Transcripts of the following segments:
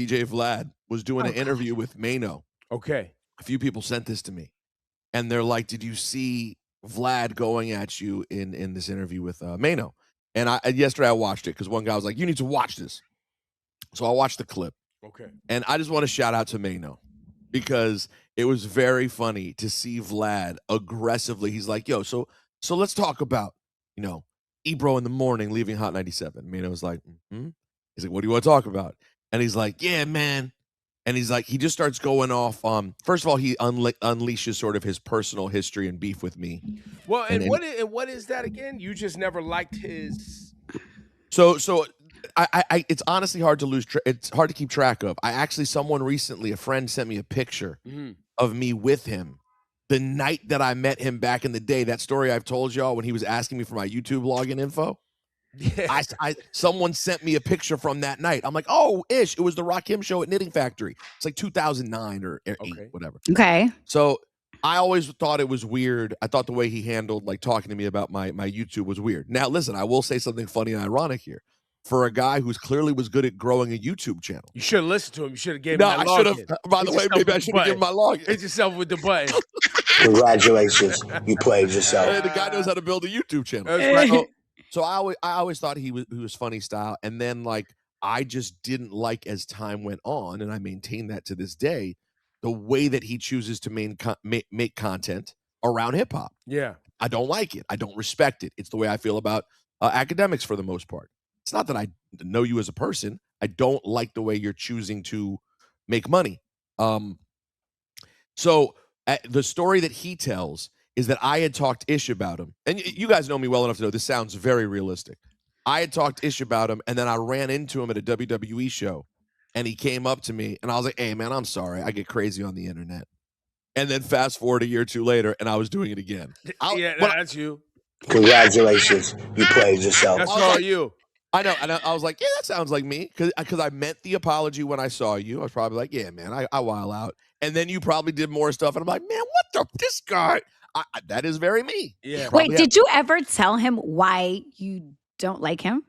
DJ Vlad, was doing an interview with Maino. Okay. A few people sent this to me, and they're like, "Did you see Vlad going at you in this interview with Maino?" And yesterday I watched it because one guy was like, "You need to watch this." So I watched the clip. Okay. And I just want to shout out to Maino because it was very funny to see Vlad aggressively. He's like, "Yo, so let's talk about, Ebro in the morning leaving Hot 97." Maino was like, He's like, "What do you want to talk about?" And he's like, "Yeah, man." And he's like, he just starts going off. First of all, he unleashes sort of his personal history and beef with me. Well, and what is that again? You just never liked his. So I it's honestly hard to lose. It's hard to keep track of. Someone recently, a friend sent me a picture of me with him the night that I met him back in the day. That story I've told y'all when he was asking me for my YouTube login info. Yeah. Someone sent me a picture from that night. I'm like, oh, it was the Rakim show at Knitting Factory. It's like 2009 or 8, whatever. Okay. So I always thought it was weird. I thought the way he handled like talking to me about my YouTube was weird. Now, listen, I will say something funny and ironic here. For a guy who's clearly was good at growing a YouTube channel. You should have listened to him. You should have gave him that login. No, I should have. By the way, maybe I should have given him my login. Hit yourself with the button. Congratulations. You played yourself. The guy knows how to build a YouTube channel. So I always thought he was funny style. And then like I just didn't like as time went on, and I maintain that to this day, the way that he chooses to make content around hip hop. Yeah. I don't like it. I don't respect it. It's the way I feel about academics for the most part. It's not that I know you as a person. I don't like the way you're choosing to make money. So the story that he tells is that I had talked ish about him. And you guys know me well enough to know this sounds very realistic. I had talked ish about him, and then I ran into him at a WWE show, and he came up to me, and I was like, "Hey, man, I'm sorry. I get crazy on the internet." And then fast forward a year or two later, and I was doing it again. That's you. Congratulations. You played yourself. That's all you. I know, and I was like, yeah, that sounds like me, because I meant the apology when I saw you. I was probably like, yeah, man, I while out. And then you probably did more stuff, and I'm like, man, this guy? That is very me. Yeah. Wait, did you ever tell him why you don't like him?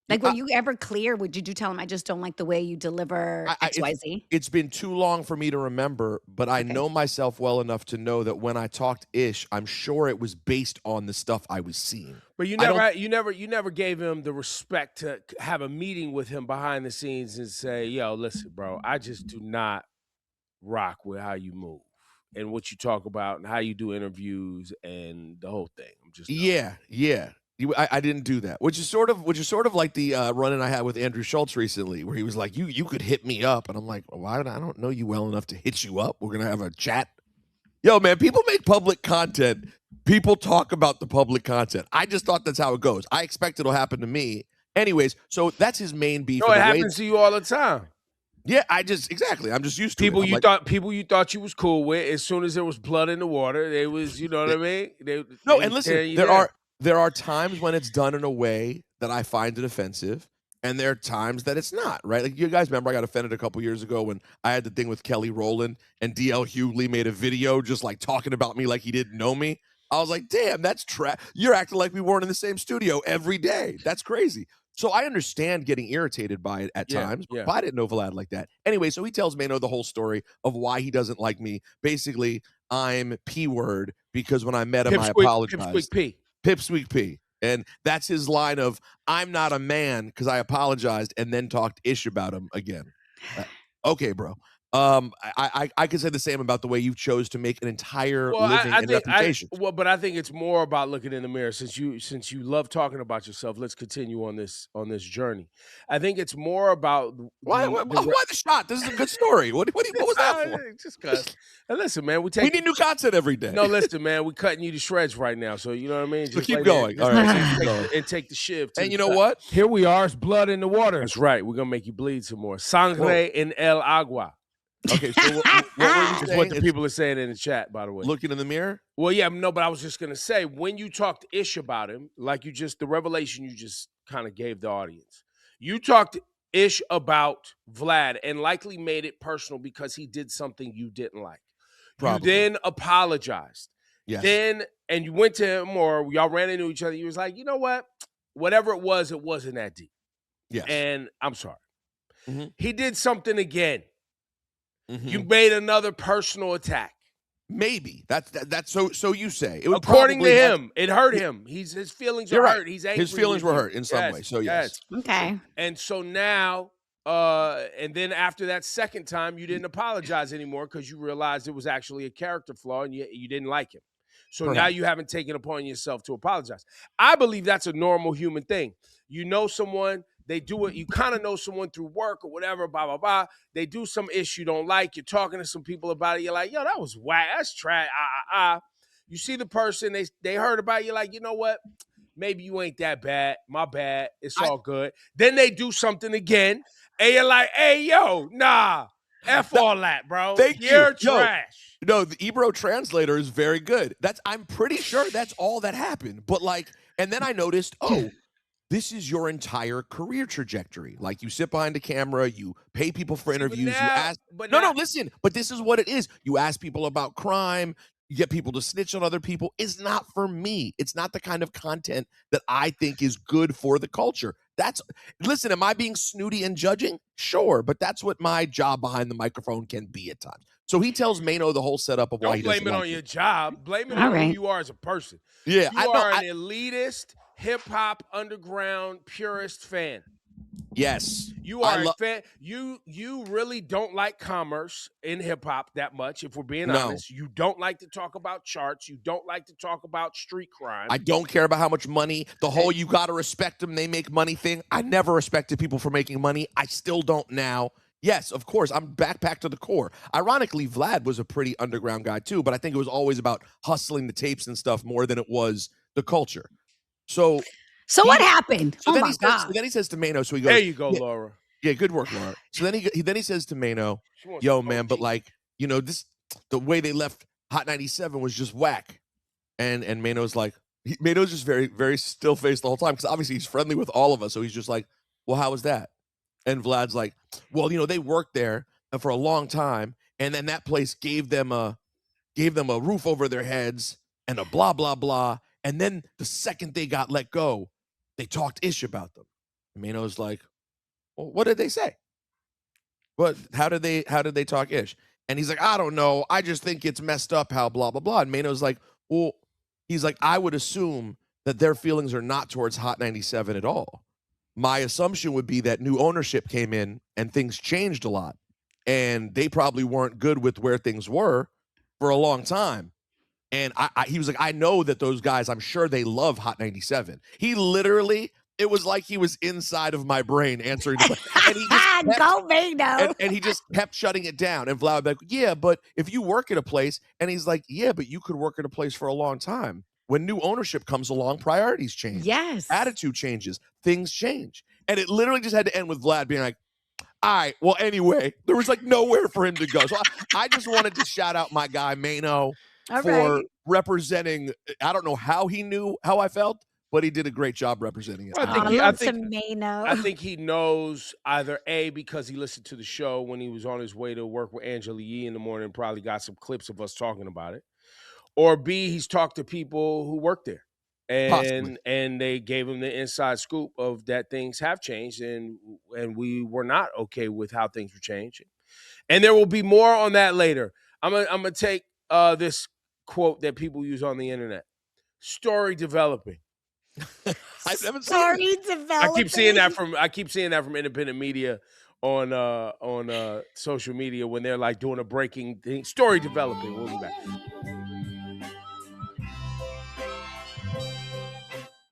Like, were you ever clear? Did you tell him, I just don't like the way you deliver XYZ? It's been too long for me to remember, but I know myself well enough to know that when I talked ish, I'm sure it was based on the stuff I was seeing. But you never gave him the respect to have a meeting with him behind the scenes and say, yo, listen, bro, I just do not rock with how you move and what you talk about and how you do interviews and the whole thing. I'm just Yeah. I didn't do that, which is sort of like the run-in I had with Andrew Schultz recently, where he was like, "You could hit me up," and I'm like, well, "I don't know you well enough to hit you up. We're gonna have a chat." Yo, man, people make public content. People talk about the public content. I just thought that's how it goes. I expect it'll happen to me, anyways. So that's his main beef. No, it happens to you all the time. Yeah, I'm just used to people you thought you was cool with. As soon as there was blood in the water, they was, you know what I mean? And listen, there are times when it's done in a way that I find it offensive, and there are times that it's not, right? Like, you guys remember I got offended a couple years ago when I had the thing with Kelly Rowland, and DL Hughley made a video just like talking about me like he didn't know me. I was like, damn, that's you're acting like we weren't in the same studio every day. That's crazy. So I understand getting irritated by it at times, but I didn't know Vlad like that. Anyway, so he tells Maino the whole story of why he doesn't like me. Basically, I'm P-word because when I met him, I apologized. Pipsqueak P. And that's his line of, I'm not a man because I apologized and then talked ish about him again. Okay, bro. I could say the same about the way you chose to make an entire living and reputation. But I think it's more about looking in the mirror. Since you love talking about yourself, let's continue on this journey. I think it's more about why the shot? This is a good story. What was that for? Just cause. And listen, man, we need new content every day. No, listen, man, we're cutting you to shreds right now. So you know what I mean. So keep going. All right, and take the shiv. And you know what? Here we are. It's blood in the water. That's right. We're gonna make you bleed some more. Sangre en el agua. Okay, so what were you saying? What the people are saying in the chat, by the way. Looking in the mirror? Well, yeah, no, but I was just gonna say, when you talked ish about him, like the revelation you just kind of gave the audience, you talked ish about Vlad and likely made it personal because he did something you didn't like. Probably. You then apologized. Yes. And you went to him, or y'all ran into each other. You was like, you know what? Whatever it wasn't that deep. Yes. And I'm sorry. He did something again. Mm-hmm. You made another personal attack. Maybe that's so you say. It According to him, it hurt him. His feelings are hurt. Right. He's angry. His feelings were you. hurt in some way. So yes. Okay. And so now, and then after that second time, you didn't apologize anymore because you realized it was actually a character flaw and you didn't like him. So now you haven't taken upon yourself to apologize. I believe that's a normal human thing. You know someone, they do it. You kind of know someone through work or whatever, blah, blah, blah. They do some ish you don't like. You're talking to some people about it. You're like, yo, that was whack. That's trash. You see the person, they heard about it. You're like, you know what? Maybe you ain't that bad. My bad. It's all good. Then they do something again. And you're like, hey, yo, nah. F all that, bro. You're trash. No, the Ebro translator is very good. I'm pretty sure that's all that happened. But and then I noticed, this is your entire career trajectory. Like you sit behind a camera, you pay people for interviews, you ask. Listen. But this is what it is. You ask people about crime. You get people to snitch on other people. It's not for me. It's not the kind of content that I think is good for the culture. Listen, am I being snooty and judging? Sure, but that's what my job behind the microphone can be at times. So he tells Maino the whole setup of why he doesn't blame it like on your job. Blame it on who you are as a person. Yeah, you are an elitist, hip-hop, underground, purist fan. Yes. You are a fan. You really don't like commerce in hip-hop that much, if we're being honest. You don't like to talk about charts. You don't like to talk about street crime. I don't care about how much money. The whole you got to respect them, they make money thing. I never respected people for making money. I still don't now. Yes, of course, I'm back to the core. Ironically, Vlad was a pretty underground guy too, but I think it was always about hustling the tapes and stuff more than it was the culture. So what happened? So then he says to Maino, so he goes, there you go, Laura. Yeah, good work, Laura. So then he says to Maino, yo, man, but the way they left Hot 97 was just whack. And Maino's like, Maino's just very, very still-faced the whole time because obviously he's friendly with all of us. So he's just like, well, how was that? And Vlad's like, well, they worked there for a long time, and then that place gave them a roof over their heads and a blah, blah, blah. And then the second they got let go, they talked ish about them. And Maino's like, well, what did they say? How did they talk ish? And he's like, I don't know. I just think it's messed up how blah, blah, blah. And Maino's like, well, he's like, I would assume that their feelings are not towards Hot 97 at all. My assumption would be that new ownership came in and things changed a lot. And they probably weren't good with where things were for a long time. And he was like, I know that those guys, I'm sure they love Hot 97. He literally, it was like he was inside of my brain answering. And he just go Maino. And he just kept shutting it down. And Vlad would be like, yeah, but if you work at a place, and he's like, yeah, but you could work at a place for a long time. When new ownership comes along, priorities change. Yes. Attitude changes. Things change. And it literally just had to end with Vlad being like, all right, well, anyway, there was nowhere for him to go. So I just wanted to shout out my guy, Maino, for representing. I don't know how he knew how I felt, but he did a great job representing it. Well, I think he knows either A, because he listened to the show when he was on his way to work with Angela Yee in the morning, probably got some clips of us talking about it. Or B, he's talked to people who work there. And they gave him the inside scoop of that things have changed and we were not okay with how things were changing. And there will be more on that later. I'm gonna take this quote that people use on the internet. Story developing. I haven't Story developing. I keep seeing that from independent media on social media when they're doing a breaking thing. Story developing. We'll be back.